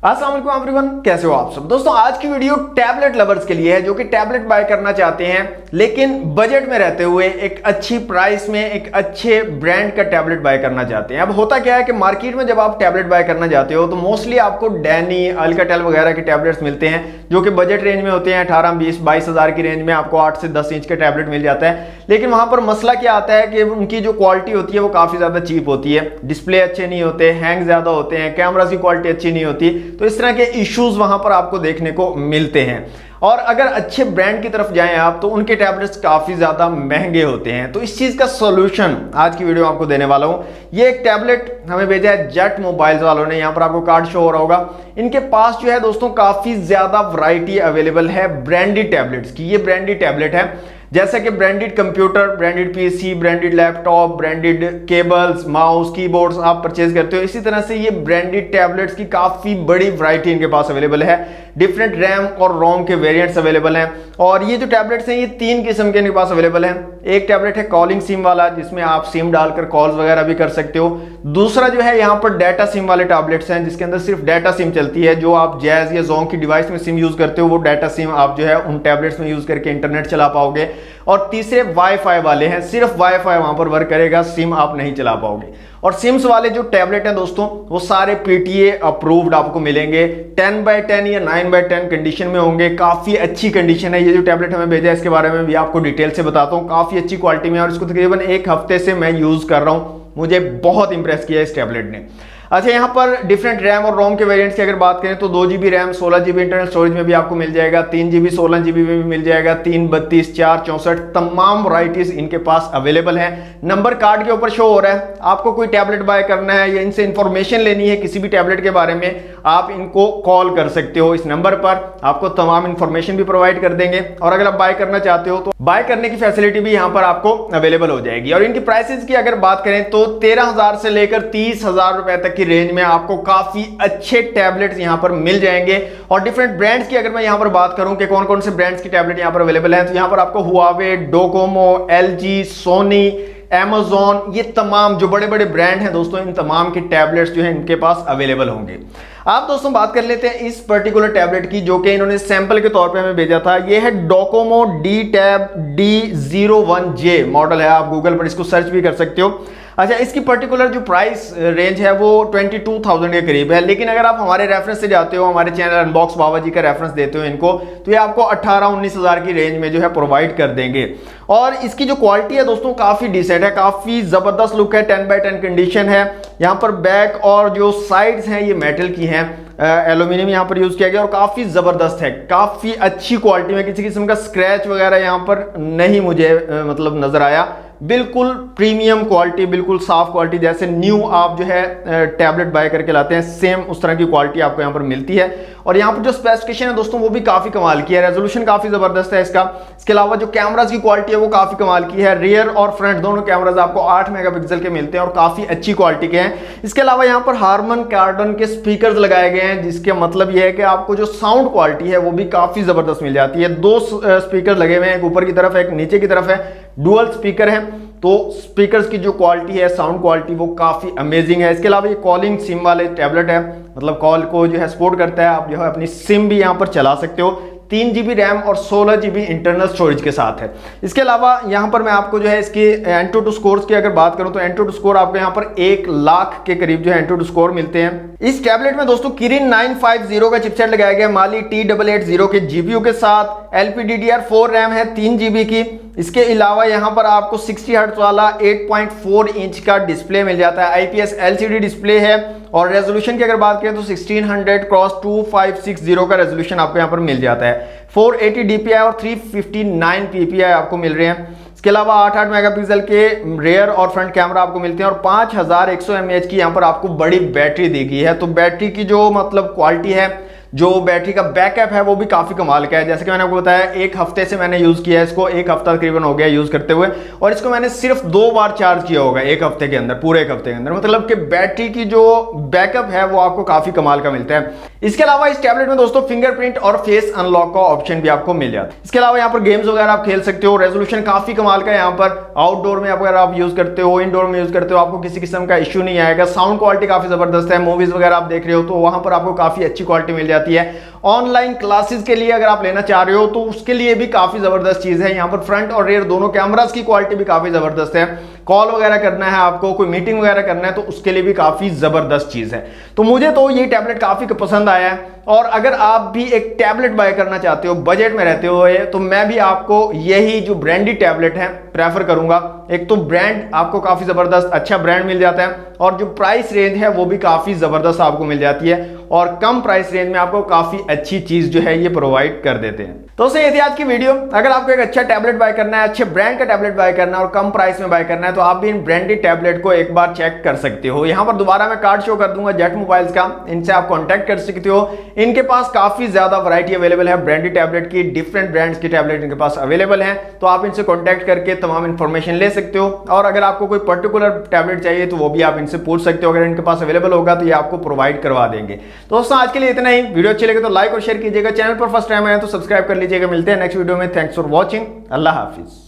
अस्सलाम वालेकुम एवरीवन, कैसे हो आप सब। दोस्तों आज की वीडियो टैबलेट लवर्स के लिए है जो कि टैबलेट बाय करना चाहते हैं लेकिन बजट में रहते हुए एक अच्छी प्राइस में एक अच्छे ब्रांड का टैबलेट बाय करना चाहते हैं। अब होता क्या है कि मार्केट में जब आप टैबलेट बाय करना जाते हो तो मोस्टली आपको डैनी, अल्काटेल वगैरह के टैबलेट्स मिलते हैं जो कि बजट रेंज में होते हैं। 18, 20, 22 हज़ार की रेंज में आपको 8 से 10 इंच का टैबलेट मिल जाता है। लेकिन वहां पर मसला क्या आता है कि उनकी जो क्वालिटी होती है वो काफी ज्यादा चीप होती है, डिस्प्ले अच्छे नहीं होते, हैंग ज्यादा होते हैं, कैमरा की क्वालिटी अच्छी नहीं होती, तो इस तरह के इश्यूज वहां पर आपको देखने को मिलते हैं। और अगर अच्छे ब्रांड की तरफ जाएं आप तो उनके टैबलेट्स काफी ज्यादा महंगे होते हैं। तो इस चीज का सॉल्यूशन आज की वीडियो में आपको देने वाला हूं। ये एक टैबलेट हमें भेजा है जेट मोबाइल्स वालों ने, यहां पर आपको कार्ड शो हो रहा होगा। इनके पास जो है दोस्तों काफी ज्यादा वैरायटी अवेलेबल है ब्रांडेड टैबलेट्स की। ये ब्रांडेड टैबलेट है जैसे कि branded computer, branded PC, branded laptop, branded cables, mouse, keyboards आप परचेज करते हो, इसी तरह से ये ब्रांडेड टैबलेट्स की काफी बड़ी वैरायटी इनके पास अवेलेबल है। डिफरेंट रैम और रोम के वेरिएंट्स अवेलेबल हैं। और ये जो टैबलेट्स हैं ये 3 किस्म के इनके पास अवेलेबल हैं। एक टैबलेट है कॉलिंग सिम वाला जिसमें आप सिम डालकर कॉल्स वगैरह भी कर सकते हो। दूसरा जो है यहाँ पर डाटा सिम वाले टैबलेट्स हैं जिसके अंदर सिर्फ डाटा सिम चलती है। जो आप जैज या जोंग की डिवाइस में सिम यूज करते हो वो डाटा सिम आप जो है उन टैबलेट्स में यूज करके इंटरनेट चला पाओगे। और तीसरे वाईफाई वाले हैं, सिर्फ वाईफाई वहां पर वर्क करेगा, सिम आप नहीं चला पाओगे। और सिम्स वाले जो टैबलेट हैं दोस्तों वो सारे पीटीए अप्रूव्ड आपको मिलेंगे, 10x10 या 9x10 कंडीशन में होंगे। काफी अच्छी कंडीशन है। ये जो टैबलेट हमें भेजा है इसके बारे में भी आपको डिटेल से बताता हूँ। काफी अच्छी क्वालिटी में और इसको तकरीबन 1 हफ्ते से मैं यूज कर रहा हूँ, मुझे बहुत इंप्रेस किया इस टैबलेट ने। अच्छा, यहाँ पर डिफरेंट रैम और रोम के वेरिएंट्स की अगर बात करें तो 2GB RAM 16GB internal storage में भी आपको मिल जाएगा, 3GB 16GB में भी मिल जाएगा, 3, 32, 4, 64 तमाम वैरायटीज इनके पास अवेलेबल है। नंबर कार्ड के ऊपर शो हो रहा है। आपको कोई टैबलेट बाय करना है या इनसे इंफॉर्मेशन लेनी है किसी भी टैबलेट के बारे में, आप इनको कॉल कर सकते हो इस नंबर पर, आपको तमाम इंफॉर्मेशन भी प्रोवाइड कर देंगे। और अगर आप बाय करना चाहते हो तो बाय करने की फैसिलिटी भी यहाँ पर आपको अवेलेबल हो जाएगी। और इनकी प्राइसेस की अगर बात करें तो 13,000 से लेकर 30,000 रुपए तक की रेंज में आपको काफी अच्छे टैबलेट्स यहां पर मिल जाएंगे। और डिफरेंट ब्रांड्स की अगर मैं यहां पर बात करूं कि कौन कौन से ब्रांड्स की टैबलेट यहां पर अवेलेबल हैं तो यहां पर आपको Huawei, Docomo, LG, Sony, Amazon, ये तमाम जो बड़े बड़े ब्रांड हैं दोस्तों, इन तमाम के टैबलेट्स जो हैं इनके पास अवेलेबल होंगे। आप दोस्तों बात कर लेते हैं इस पर्टिकुलर टैबलेट की जो कि इन्होंने सैंपल के तौर पे हमें भेजा था। ये है डोकोमो D-Tab D01J मॉडल है, आप गूगल पर इसको सर्च भी कर सकते हो। अच्छा, इसकी पर्टिकुलर जो प्राइस रेंज है वो 22,000 के करीब है। लेकिन अगर आप हमारे रेफरेंस से जाते हो, हमारे चैनल अनबॉक्स बाबा जी का रेफरेंस देते हो इनको, तो ये आपको 18-19 हज़ार की रेंज में जो है प्रोवाइड कर देंगे। और इसकी जो क्वालिटी है दोस्तों काफी डिसेंट है, काफी जबरदस्त लुक है, 10x10 कंडीशन है। यहाँ पर बैक और जो साइड्स हैं ये मेटल की हैं, एल्यूमिनियम यहाँ पर यूज किया गया और काफी जबरदस्त है, काफी अच्छी क्वालिटी में, किसी किस्म का स्क्रैच वगैरह यहाँ पर नहीं मुझे मतलब नजर आया। बिल्कुल प्रीमियम क्वालिटी, बिल्कुल साफ क्वालिटी, जैसे न्यू आप जो है टैबलेट बाय करके लाते हैं सेम उस तरह की क्वालिटी आपको यहाँ पर मिलती है। और यहाँ पर जो स्पेसिफिकेशन है दोस्तों वो भी काफी कमाल की है, रेजोल्यूशन काफी जबरदस्त है इसका। इसके अलावा जो कैमरास की क्वालिटी है वो काफी कमाल की है। रियर और फ्रंट दोनों कैमरास आपको 8 मेगापिक्सल के मिलते हैं और काफी अच्छी क्वालिटी के हैं। इसके अलावा यहाँ पर हार्मन कार्डन के स्पीकर्स लगाए गए हैं जिसके मतलब यह है कि आपको जो साउंड क्वालिटी है वो भी काफी जबरदस्त मिल जाती है। 2 स्पीकर लगे हुए हैं, एक ऊपर की तरफ है एक नीचे की तरफ है, डुअल स्पीकर है। तो स्पीकर्स की जो क्वालिटी है, साउंड क्वालिटी वो काफी अमेजिंग है। इसके अलावा ये कॉलिंग सिम वाले टैबलेट है, मतलब कॉल को जो है सपोर्ट करता है, आप जो है अपनी सिम भी यहाँ पर चला सकते हो। 3GB रैम और 16GB इंटरनल स्टोरेज के साथ है। इसके अलावा यहाँ पर मैं आपको जो है इसकी एंटूटू स्कोर्स की अगर बात करूँ तो एंटूटू स्कोर आपको यहाँ पर 1 लाख के करीब जो है एंटूटू स्कोर मिलते हैं। इस टैबलेट में दोस्तों किरिन 950 का चिपसेट लगाया गया, माली T880 के GPU के साथ, LPDDR4 रैम है 3GB की। इसके अलावा यहाँ पर आपको 60 हर्ट्ज वाला 8.4 इंच का डिस्प्ले मिल जाता है, IPS LCD डिस्प्ले है। और रेजोल्यूशन की अगर बात करें तो 1600x2560 का रेजोल्यूशन आपको यहाँ पर मिल जाता है। 480 DPI और 359 PPI आपको मिल रहे हैं। इसके अलावा 8 मेगापिक्सल के रेयर और फ्रंट कैमरा आपको मिलते हैं और 5100 mAh की यहाँ पर आपको बड़ी बैटरी दी गई है। तो बैटरी की जो मतलब क्वालिटी है जो बैटरी का बैकअप है वो भी काफी कमाल का है। जैसे कि मैंने आपको बताया, एक हफ्ते से मैंने यूज किया है इसको, एक हफ्ता तकरीबन हो गया यूज करते हुए, और इसको मैंने सिर्फ 2 बार चार्ज किया होगा एक हफ्ते के अंदर, पूरे एक हफ्ते के अंदर। मतलब कि बैटरी की जो बैकअप है वो आपको काफी कमाल का मिलता है। इसके अलावा इस टैबलेट में दोस्तों फिंगरप्रिंट और फेस अनलॉक का ऑप्शन भी आपको मिल जाता है। इसके अलावा यहाँ पर गेम्स वगैरह आप खेल सकते हो, रेजोल्यूशन काफी कमाल का है यहाँ पर। आउटडोर में अगर आप यूज करते हो, इंडोर में यूज करते हो, आपको किसी किस्म का इश्यू नहीं आएगा। साउंड क्वालिटी काफी जबरदस्त है। मूवीज वगैरह आप देख रहे हो तो वहां पर आपको काफी अच्छी क्वालिटी मिल जाती है। ऑनलाइन क्लासेस के लिए अगर आप लेना चाह रहे हो तो उसके लिए भी काफी जबरदस्त चीज है। यहाँ पर फ्रंट और रेयर दोनों कैमरास की क्वालिटी भी काफी जबरदस्त है। कॉल वगैरह करना है आपको, कोई मीटिंग वगैरह करना है तो उसके लिए भी काफी जबरदस्त चीज है। तो मुझे तो ये टैबलेट काफी पसंद आया है। और अगर आप भी एक टैबलेट बाय करना चाहते हो, बजट में रहते हो, तो मैं भी आपको यही जो ब्रांडेड टैबलेट है प्रेफर करूंगा। एक तो ब्रांड आपको काफी जबरदस्त अच्छा ब्रांड मिल जाता है, और जो प्राइस रेंज है वो भी काफी जबरदस्त आपको मिल जाती है, और कम प्राइस रेंज में आपको काफी अच्छी चीज जो है ये प्रोवाइड कर देते हैं। तो ये थी आज की वीडियो। अगर आपको एक अच्छा टैबलेट बाय करना है, अच्छे ब्रांड का टैबलेट बाय करना है और कम प्राइस में बाय करना है, तो आप भी इन ब्रांडेड टैबलेट को एक बार चेक कर सकते हो। यहां पर दोबारा मैं कार्ड शो कर दूंगा जेट मोबाइल्स का, इनसे आप कॉन्टैक्ट कर सकते हो। इनके पास काफी ज्यादा वैरायटी अवेलेबल है ब्रांडेड टैबलेट की, डिफरेंट ब्रांड्स की टैबलेट इनके पास अवेलेबल है। तो आप इनसे कॉन्टैक्ट करके तमाम इंफॉर्मेशन ले सकते हो, और अगर आपको कोई पर्टिकुलर टैबलेट चाहिए तो वो भी आप इनसे पूछ सकते हो। अगर इनके पास अवेलेबल होगा तो ये आपको प्रोवाइड करवा देंगे। दोस्तों आज के लिए इतना ही। वीडियो अच्छी लगे तो लाइक और शेयर कीजिएगा। चैनल पर फर्स्ट टाइम आए तो सब्सक्राइब कर लीजिएगा। मिलते हैं नेक्स्ट वीडियो में। Thanks for watching. Allah Hafiz.